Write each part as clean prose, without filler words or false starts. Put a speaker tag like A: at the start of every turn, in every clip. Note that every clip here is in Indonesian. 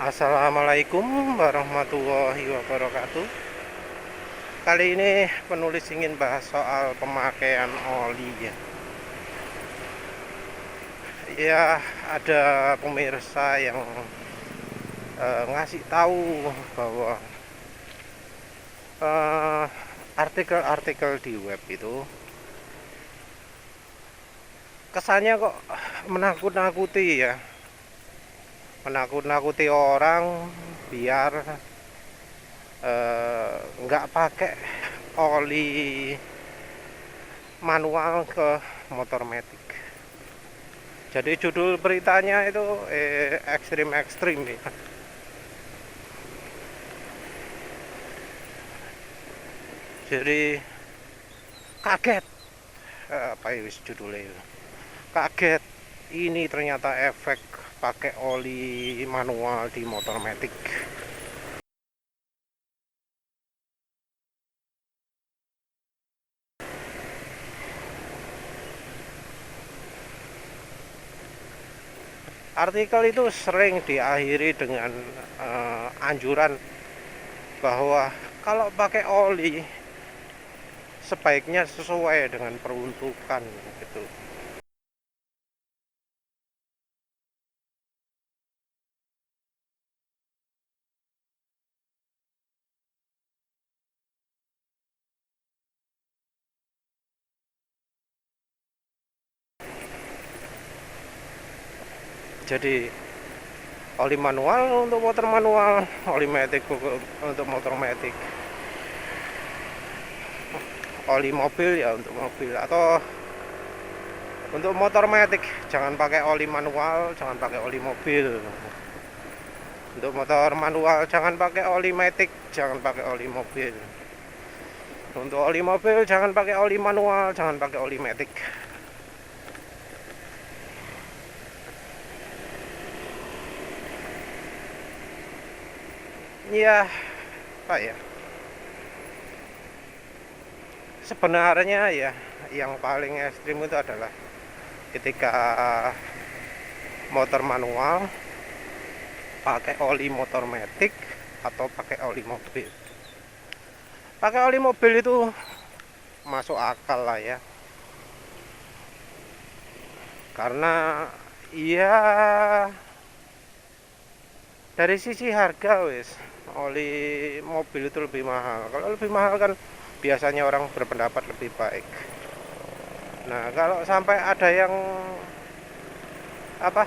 A: Assalamualaikum warahmatullahi wabarakatuh. Kali ini penulis ingin bahas soal pemakaian oli ya. Ya, ada pemirsa yang ngasih tahu bahwa artikel-artikel di web itu kesannya kok menakut-nakuti ya. Menakut-nakuti orang biar nggak pakai oli manual ke motor metik. Jadi judul beritanya itu ekstrim-ekstrim ya. Jadi kaget, apa itu judulnya itu? Kaget, ini ternyata efek pakai oli manual di motor metik. Artikel itu sering diakhiri dengan anjuran bahwa kalau pakai oli sebaiknya sesuai dengan peruntukan gitu. Jadi oli manual untuk motor manual, oli matic untuk motor matic, oli mobil ya untuk mobil, atau untuk motor matic jangan pakai oli manual, jangan pakai oli mobil. Untuk motor manual jangan pakai oli matic, jangan pakai oli mobil. Untuk oli mobil jangan pakai oli manual, jangan pakai oli matic. Ya, Pak ya. Sebenarnya ya yang paling ekstrim itu adalah ketika motor manual pakai oli motor metik atau pakai oli mobil. Pakai oli mobil itu masuk akal lah ya, karena ya dari sisi harga wis oli mobil itu lebih mahal. Kalau lebih mahal kan biasanya orang berpendapat lebih baik. Nah, kalau sampai ada yang apa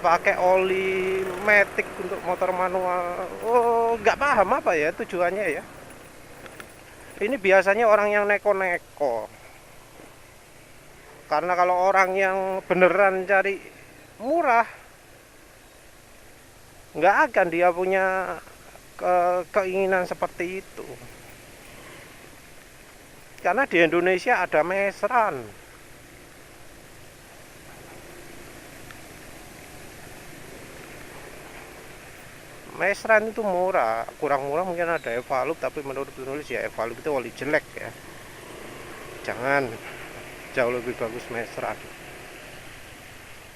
A: pakai oli matic untuk motor manual, oh nggak paham apa ya tujuannya ya. Ini biasanya orang yang neko-neko, karena kalau orang yang beneran cari murah nggak akan dia punya keinginan seperti itu. Karena di Indonesia ada mesran. Mesran itu murah, kurang murah mungkin ada Evalup, tapi menurut penulis ya Evalup itu oli jelek ya. Jangan, jauh lebih bagus mesran.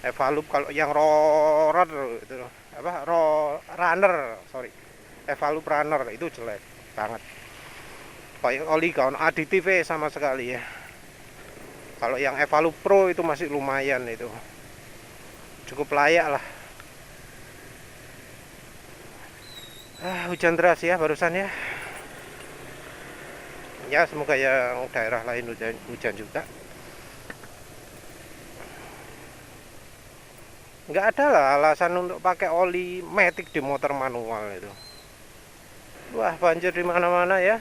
A: Evalup kalau yang roller itu apa runner, sorry, Evalup runner itu jelek banget. Kayak oli kawan aditif sama sekali ya. Kalau yang Evalup Pro itu masih lumayan, itu cukup layak lah. Hujan deras ya barusan ya. Ya semoga yang daerah lain hujan juga. Nggak ada lah alasan untuk pakai oli matic di motor manual itu. Wah, banjir di mana-mana ya.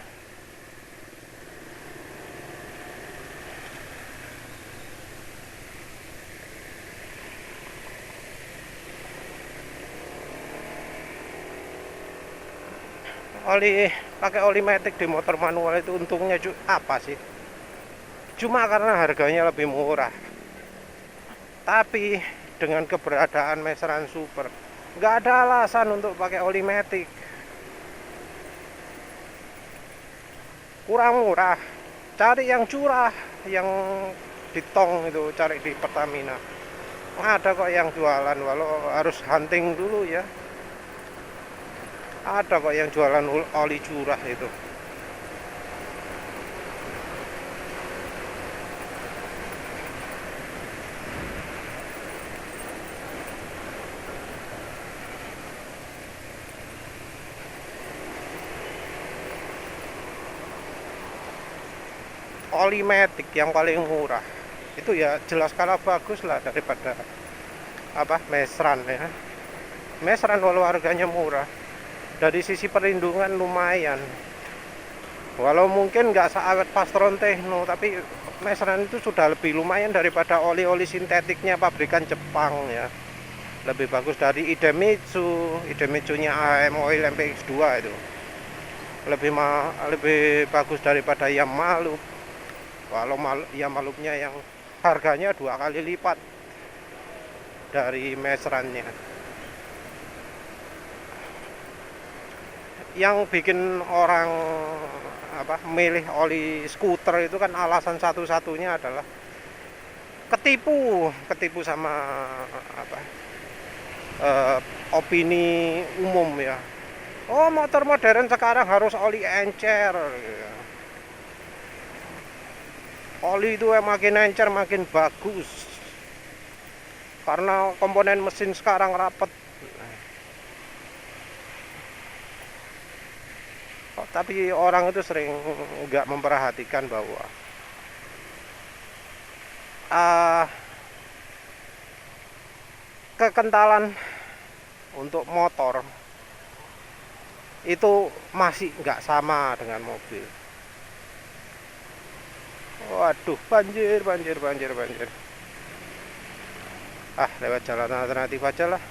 A: Pakai oli matic di motor manual itu untungnya apa sih? Cuma karena harganya lebih murah. Tapi dengan keberadaan meseran super, nggak ada alasan untuk pakai oli matic. Kurang murah, cari yang curah, yang di tong itu, cari di Pertamina. Ada kok yang jualan, walau harus hunting dulu ya. Ada kok yang jualan oli curah itu. Oli Matic yang paling murah itu ya jelas kalah bagus lah daripada apa Mesran ya. Mesran walau harganya murah, dari sisi perlindungan lumayan, walau mungkin nggak seawet Pastron Techno, tapi Mesran itu sudah lebih lumayan daripada oli-oli sintetiknya pabrikan Jepang ya. Lebih bagus dari Idemitsu nya AM Oil MPX2 itu lebih bagus daripada Yamalup. Walau Yamalupnya yang harganya 2 kali lipat dari Mesrannya. Yang bikin orang milih oli skuter itu kan alasan satu-satunya adalah ketipu sama opini umum ya. Oh, motor modern sekarang harus oli encer. Oli itu makin encer makin bagus karena komponen mesin sekarang rapet. Tapi orang itu sering nggak memperhatikan bahwa kekentalan untuk motor itu masih nggak sama dengan mobil. Waduh, banjir. Lewat jalan alternatif aja lah.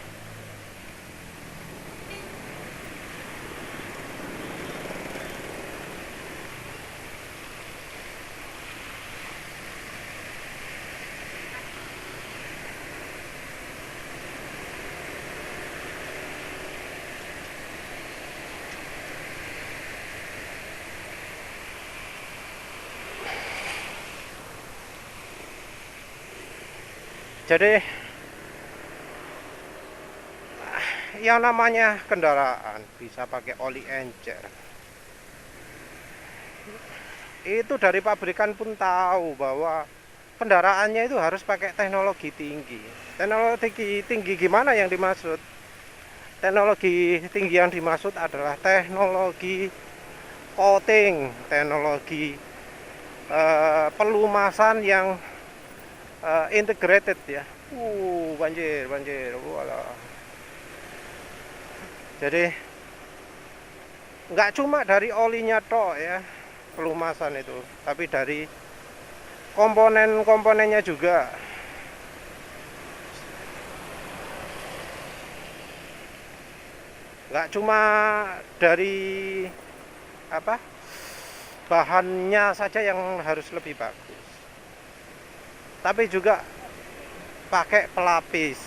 A: Jadi yang namanya kendaraan bisa pakai oli encer itu dari pabrikan pun tahu bahwa kendaraannya itu harus pakai teknologi tinggi. Teknologi tinggi gimana yang dimaksud? Teknologi tinggi yang dimaksud adalah teknologi coating, teknologi pelumasan yang integrated ya. Banjir. Walah. Jadi nggak cuma dari olinya tok ya pelumasan itu, tapi dari komponen-komponennya juga. Nggak cuma dari bahannya saja yang harus lebih bagus, tapi juga pakai pelapis.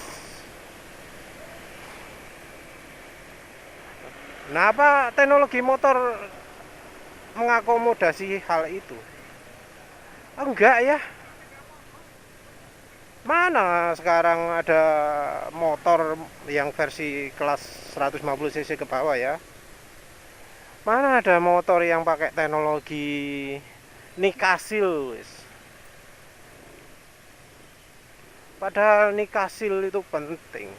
A: Nah, apa teknologi motor mengakomodasi hal itu? Enggak ya. Mana sekarang ada motor yang versi kelas 150 cc ke bawah ya? Mana ada motor yang pakai teknologi nikasil? Padahal nikasil itu penting.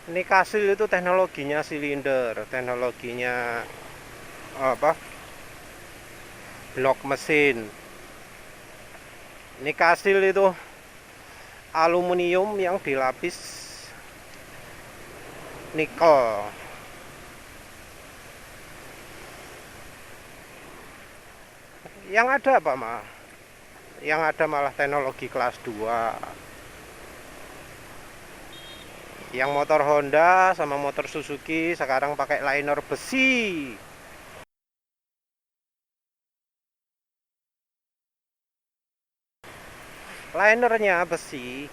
A: Nikasil itu teknologinya silinder, teknologinya blok mesin. Nikasil itu aluminium yang dilapis nikel. Yang ada apa mah? Yang ada malah teknologi kelas 2. Yang motor Honda sama motor Suzuki sekarang pakai liner besi. Linernya besi.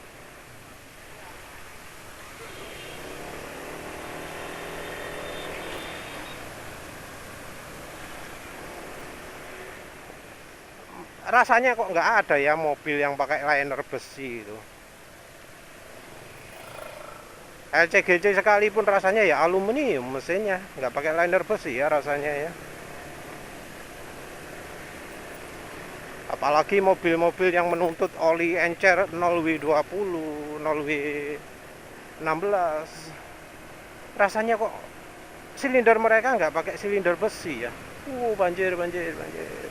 A: rasanya kok nggak ada ya mobil yang pakai liner besi itu. LCGC sekalipun rasanya ya aluminium mesinnya, nggak pakai liner besi ya rasanya ya. Apalagi mobil-mobil yang menuntut oli encer 0W20, 0W16, rasanya kok silinder mereka nggak pakai silinder besi ya. Banjir, banjir, banjir.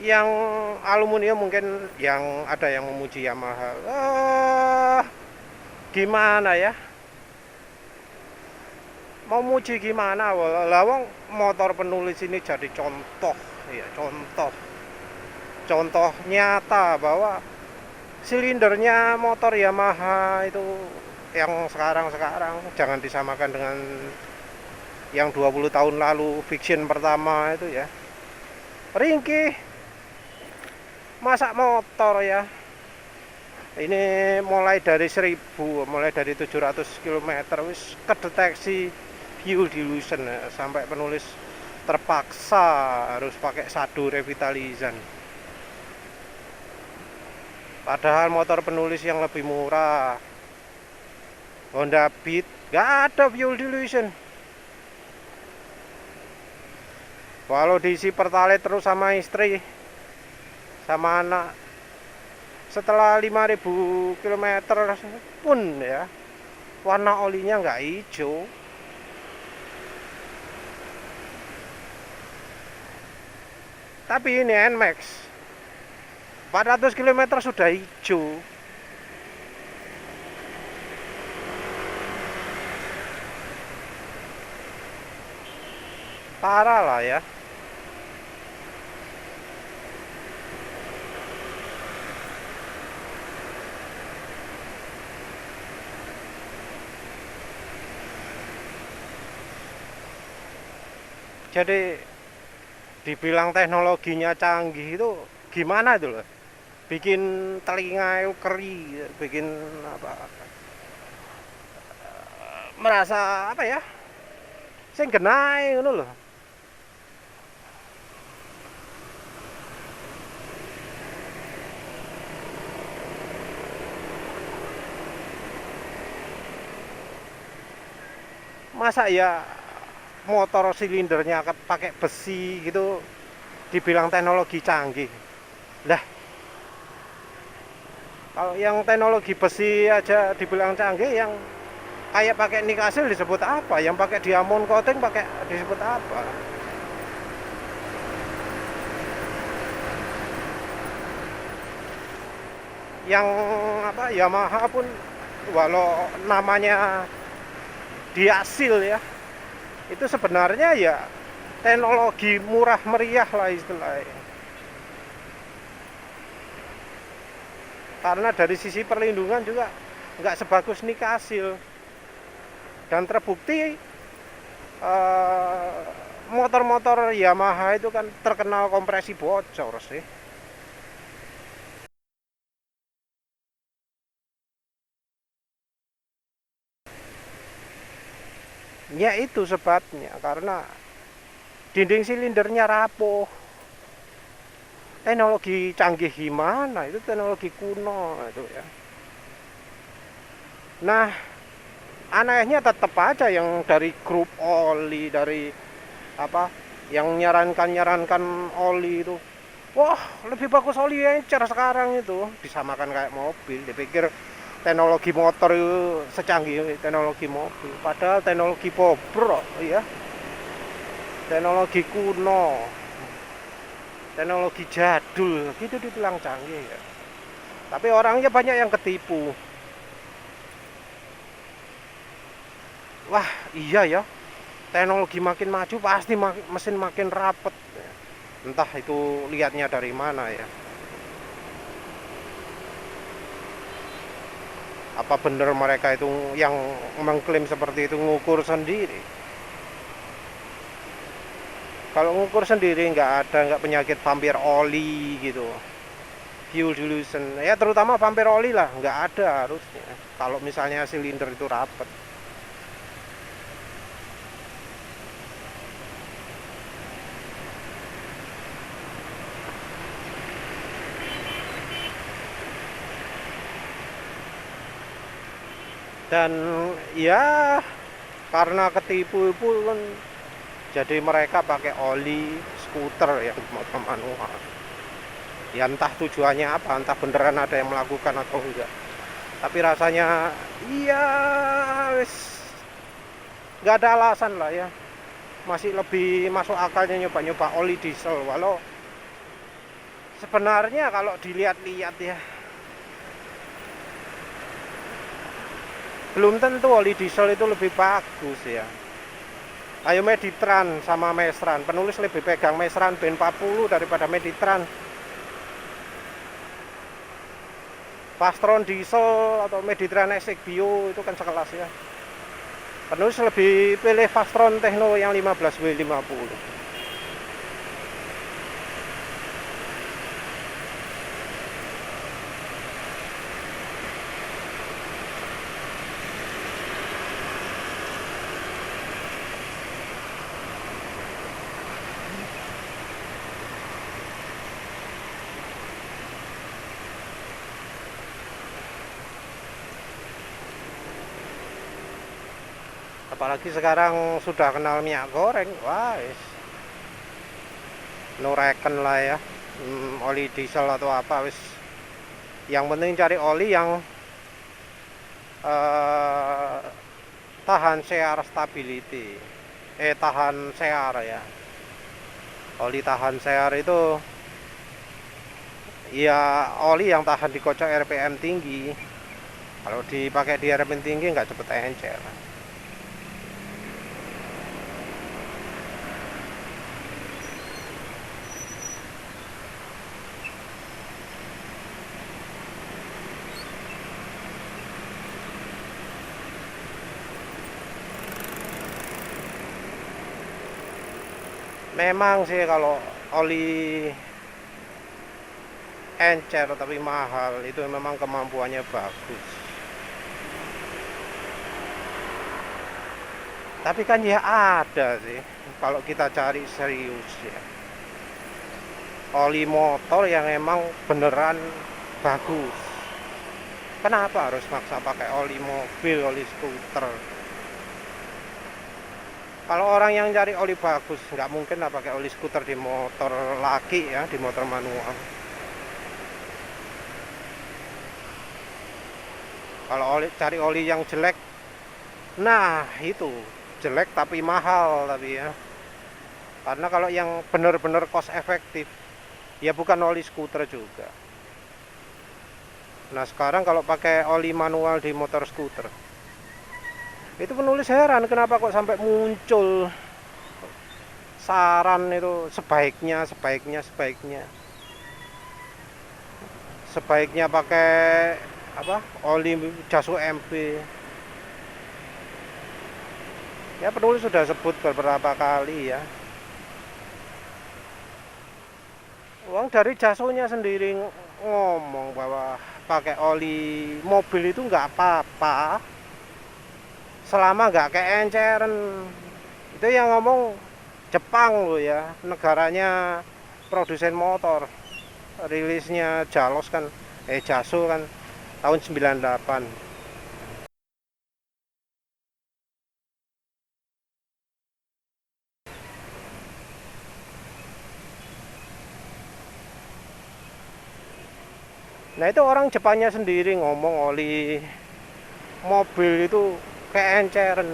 A: Yang aluminium mungkin yang ada yang memuji Yamaha. Gimana ya? Mau muji gimana? Lawang motor penulis ini jadi contoh, ya contoh nyata bahwa silindernya motor Yamaha itu yang sekarang jangan disamakan dengan yang 20 tahun lalu Vision pertama itu ya. Ringkih, masa motor ya. Ini mulai dari 1000, mulai dari 700 km wis kedeteksi fuel dilution ya. Sampai penulis terpaksa harus pakai sadu revitalizan. Padahal motor penulis yang lebih murah, Honda Beat, gak ada fuel dilution. Walau diisi pertalite terus sama istri, sama anak, setelah 5000 km pun ya warna olinya nggak hijau. Tapi ini NMAX 400 km sudah hijau. Parah lah ya. Jadi dibilang teknologinya canggih itu gimana itu loh, bikin telinga keri, bikin apa, merasa apa ya, sing genai ngono loh. Masa ya motor silindernya pakai besi gitu dibilang teknologi canggih. Lah, kalau yang teknologi besi aja dibilang canggih, yang kayak pakai nikasil disebut apa? Yang pakai diamond coating pakai disebut apa? Yang apa, Yamaha pun walau namanya diasil ya, itu sebenarnya ya teknologi murah meriah lah istilahnya. Karena dari sisi perlindungan juga nggak sebagus nikasil. Dan terbukti motor-motor Yamaha itu kan terkenal kompresi bocor sih. Ya itu sebabnya, karena dinding silindernya rapuh. Teknologi canggih gimana? Itu teknologi kuno itu ya. Nah, anehnya tetap aja yang dari grup oli, dari apa, yang nyarankan oli itu, wah lebih bagus oli encer sekarang itu, disamakan kayak mobil. Dipikir teknologi motor itu secanggih teknologi mobil, padahal teknologi bobrok ya, teknologi kuno, teknologi jadul gitu dibilang canggih ya. Tapi orangnya banyak yang ketipu. Wah iya ya, teknologi makin maju pasti mesin makin rapet. Entah itu lihatnya dari mana ya. Apa benar mereka itu yang mengklaim seperti itu ngukur sendiri? Kalau ngukur sendiri nggak penyakit vampir oli gitu, fuel dilution ya, terutama vampir oli lah, nggak ada harusnya. Kalau misalnya silinder itu rapet. Dan ya karena ketipu pun jadi mereka pakai oli skuter yang motor manual. Ya entah tujuannya apa, entah beneran ada yang melakukan atau enggak. Tapi rasanya iya wis nggak ada alasan lah ya. Masih lebih masuk akalnya nyoba-nyoba oli diesel, walau sebenarnya kalau dilihat-lihat ya belum tentu oli diesel itu lebih bagus ya. Ayo Meditran sama Mesran, penulis lebih pegang Mesran B40 daripada Meditran. Pastron diesel atau Meditran SX Bio itu kan sekelas ya. Penulis lebih pilih Pastron Techno yang 15W50. Apalagi sekarang sudah kenal minyak goreng, wah no reckon lah ya. Oli diesel atau apa wis, yang penting cari oli yang tahan sear stability, tahan sear ya. Oli tahan sear itu ya oli yang tahan dikocok RPM tinggi. Kalau dipakai di RPM tinggi nggak cepet encer. Memang sih kalau oli encer tapi mahal itu memang kemampuannya bagus. Tapi kan ya ada sih kalau kita cari serius ya. Oli motor yang emang beneran bagus. Kenapa harus maksa pakai oli mobil, oli skuter? Kalau orang yang cari oli bagus, nggak mungkin lah pakai oli skuter di motor laki ya, di motor manual. Kalau cari oli yang jelek, nah itu jelek tapi mahal tapi ya. Karena kalau yang benar-benar cost efektif, ya bukan oli skuter juga. Nah sekarang kalau pakai oli manual di motor skuter, itu penulis heran kenapa kok sampai muncul saran itu sebaiknya pakai apa, oli Jaso MP. Ya penulis sudah sebut beberapa kali ya. Uang dari Jasonya sendiri ngomong bahwa pakai oli mobil itu nggak apa-apa selama nggak keenceren. Itu yang ngomong Jepang loh ya, negaranya produsen motor. Rilisnya Jalos kan, Jaso kan tahun 98. Nah itu orang Jepangnya sendiri ngomong oli mobil itu keenceren.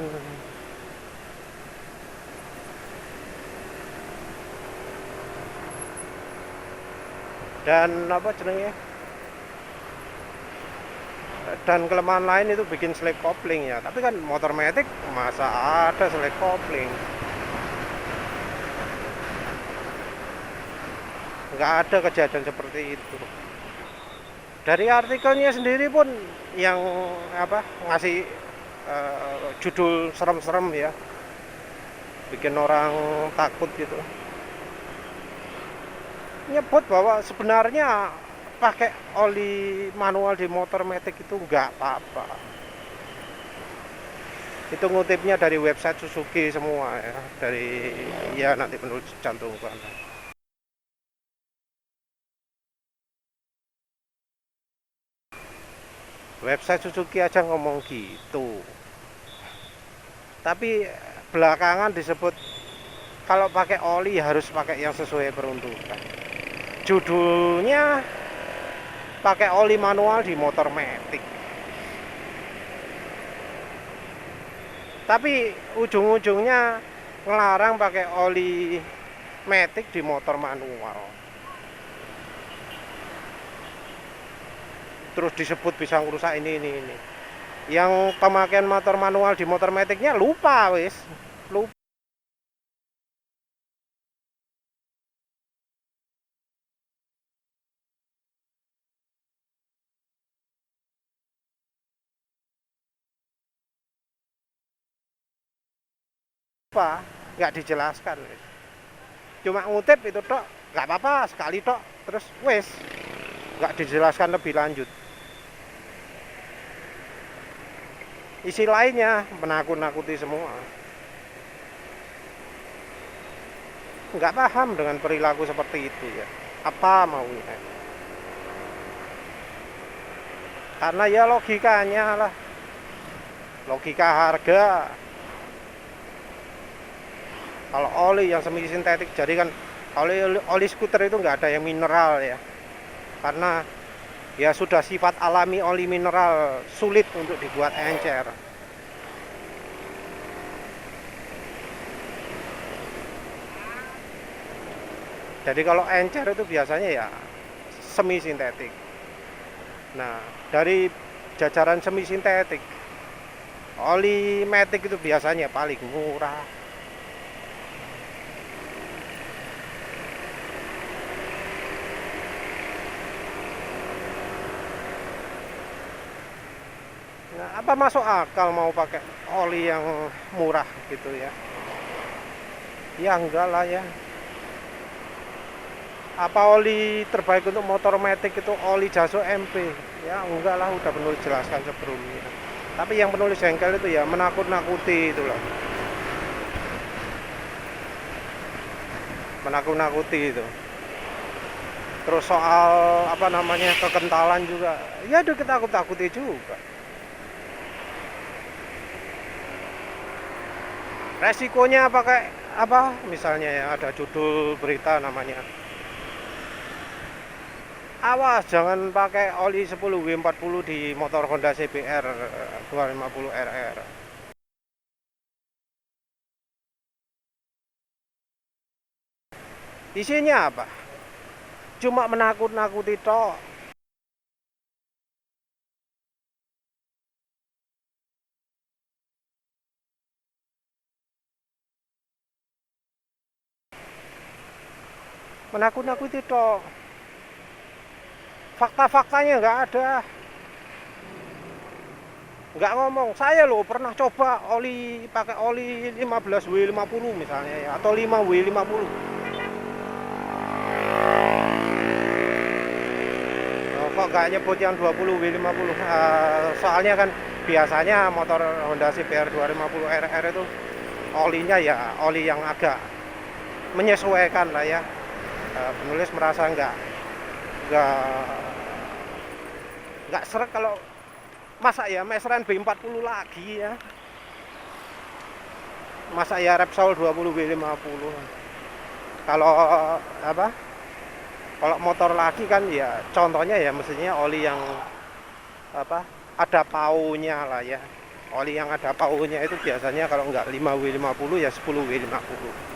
A: Dan apa jenenge? Dan kelemahan lain itu bikin slip kopling ya. Tapi kan motor matic masa ada slip kopling. nggak ada kejadian seperti itu. Dari artikelnya sendiri pun yang apa ngasih judul serem-serem ya, bikin orang takut gitu, nyebut bahwa sebenarnya pakai oli manual di motor metik itu nggak apa-apa. Itu ngutipnya dari website Suzuki semua ya, dari ya nanti penulis cantumkan. Website Suzuki aja ngomong gitu. Tapi belakangan disebut kalau pakai oli harus pakai yang sesuai peruntukan. Judulnya pakai oli manual di motor metik. Tapi ujung-ujungnya ngelarang pakai oli metik di motor manual. Terus disebut bisa ngerusak ini. Yang pemakaian motor manual di motor metiknya lupa wis. Lupa. Nggak dijelaskan wis. Cuma ngutip itu tok, nggak apa-apa sekali tok, terus wis nggak dijelaskan lebih lanjut. Isi lainnya menakut-nakuti semua. Nggak paham dengan perilaku seperti itu ya. Apa maunya? Karena ya logikanya lah, logika harga. Kalau oli yang semi sintetik, jadi kan oli skuter itu nggak ada yang mineral ya, karena ya sudah sifat alami oli mineral, sulit untuk dibuat encer. Jadi kalau encer itu biasanya ya semi sintetik. Nah, dari jajaran semi sintetik, oli metik itu biasanya paling murah. Nah, apa masuk akal mau pakai oli yang murah gitu ya? Ya enggak lah ya. Apa oli terbaik untuk motor metik itu oli Jaso MP? Ya enggak lah, udah penulis jelaskan sebelumnya. Tapi yang penulis jengkel itu ya menakut-nakuti itu loh. Menakut-nakuti itu. Terus soal apa namanya kekentalan juga, ya udah kita takut-takuti juga. Resikonya pakai apa? Misalnya ya ada judul berita namanya, awas jangan pakai oli 10W40 di motor Honda CBR 250 RR. Isinya apa? Cuma menakut-nakuti tok. Menakut-nakuti tok. Fakta-faktanya nggak ada. Nggak ngomong, saya loh pernah coba oli pakai oli 15W50 misalnya ya, atau 5W50. Kok nggak nyebut yang 20W50? Soalnya kan biasanya motor Honda CBR 250 RR itu olinya ya oli yang agak menyesuaikan lah ya. Penulis merasa nggak seret kalau masa ya Mesran B40 lagi ya, masa ya Repsol 20W50. Kalau apa, kalau motor lagi kan ya contohnya ya mestinya oli yang apa ada paunya lah ya. Oli yang ada paunya itu biasanya kalau nggak 5W50 ya 10W50.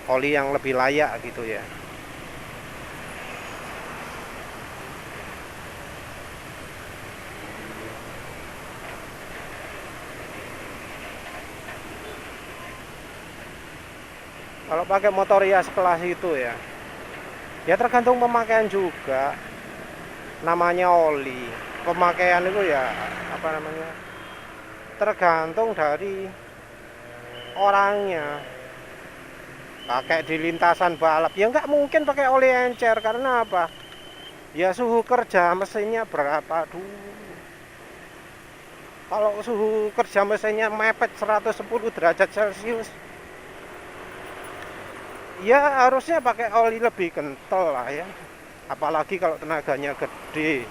A: Oli yang lebih layak gitu ya. Kalau pakai motor ya sekelas itu ya, ya tergantung pemakaian juga. Namanya oli, pemakaian itu ya apa namanya, tergantung dari orangnya. Pakai di lintasan balap ya nggak mungkin pakai oli encer, karena apa? Ya suhu kerja mesinnya berapa dulu. Kalau suhu kerja mesinnya mepet 110 derajat Celcius, ya harusnya pakai oli lebih kental lah ya. Apalagi kalau tenaganya gede.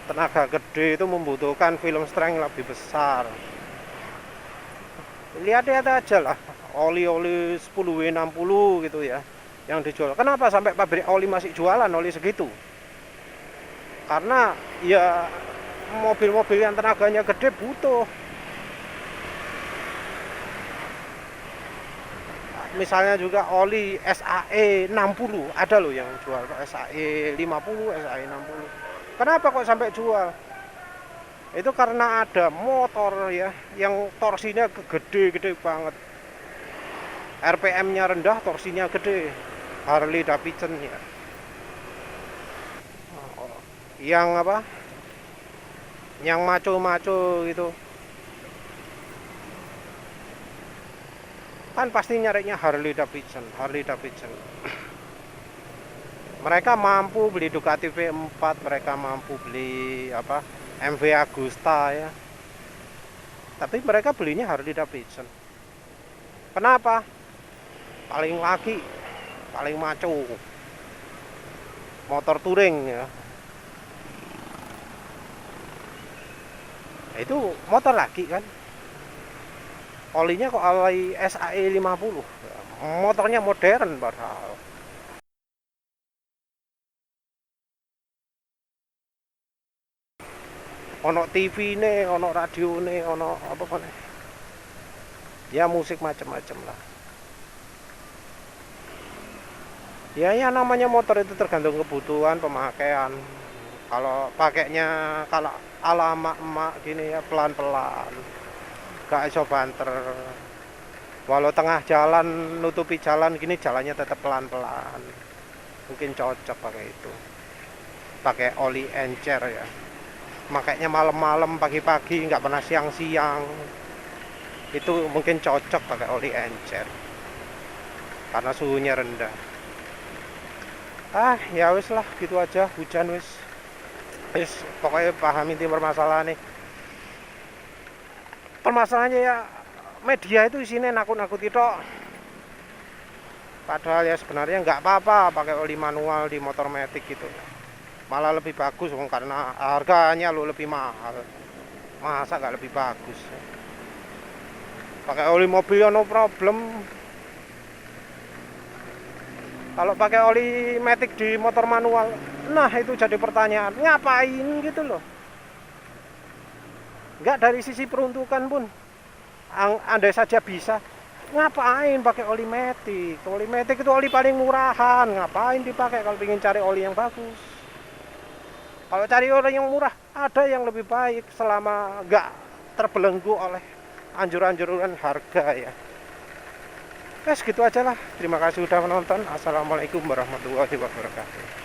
A: Tenaga gede itu membutuhkan film strength lebih besar. Lihat-lihat aja lah, oli-oli 10W60 gitu ya yang dijual. Kenapa sampai pabrik oli masih jualan oli segitu? Karena ya mobil-mobil yang tenaganya gede butuh. Misalnya juga oli SAE 60, ada loh yang jual SAE 50, SAE 60. Kenapa kok sampai jual? Itu karena ada motor ya yang torsinya gede-gede banget. RPM-nya rendah, torsinya gede. Harley Davidson ya. Yang apa? Yang maco-maco gitu. Kan pasti nyarinya Harley Davidson. Mereka mampu beli Ducati V4, mereka mampu beli apa? MV Agusta ya. Tapi mereka belinya Harley Davidson. Kenapa? Paling laki, paling maco. Motor touring ya. Itu motor laki kan. Olinya kok oli SAE 50. Motornya modern padahal. Ono TV nih, ono radio nih, ono apa kan? Ya musik macam-macam lah. Ya namanya motor itu tergantung kebutuhan pemakaian. Kalau pakainya kalau ala emak-emak gini ya pelan-pelan, gak iso banter. Walau tengah jalan nutupi jalan gini jalannya tetap pelan-pelan. Mungkin cocok pakai itu. Pakai oli encer ya. Makanya malam-malam, pagi-pagi, nggak pernah siang-siang. Itu mungkin cocok pakai oli encer karena suhunya rendah. Ya wis lah, gitu aja. Hujan wis pokoknya paham inti permasalahan nih. Permasalahannya ya media itu isinya nakut-nakuti tok. Padahal ya sebenarnya nggak apa-apa pakai oli manual di motor matic gitu. Malah lebih bagus karena harganya lo lebih mahal. Masa nggak lebih bagus? Pakai oli mobil ya no problem. Kalau pakai oli matic di motor manual, nah itu jadi pertanyaan, ngapain gitu loh. Nggak dari sisi peruntukan pun, andai saja bisa, ngapain pakai oli matic? Oli matic itu oli paling murahan, ngapain dipakai kalau ingin cari oli yang bagus? Kalau cari oli yang murah, ada yang lebih baik selama nggak terbelenggu oleh anjuran-anjuran harga ya. Segitu aja lah. Terima kasih sudah menonton. Assalamualaikum warahmatullahi wabarakatuh.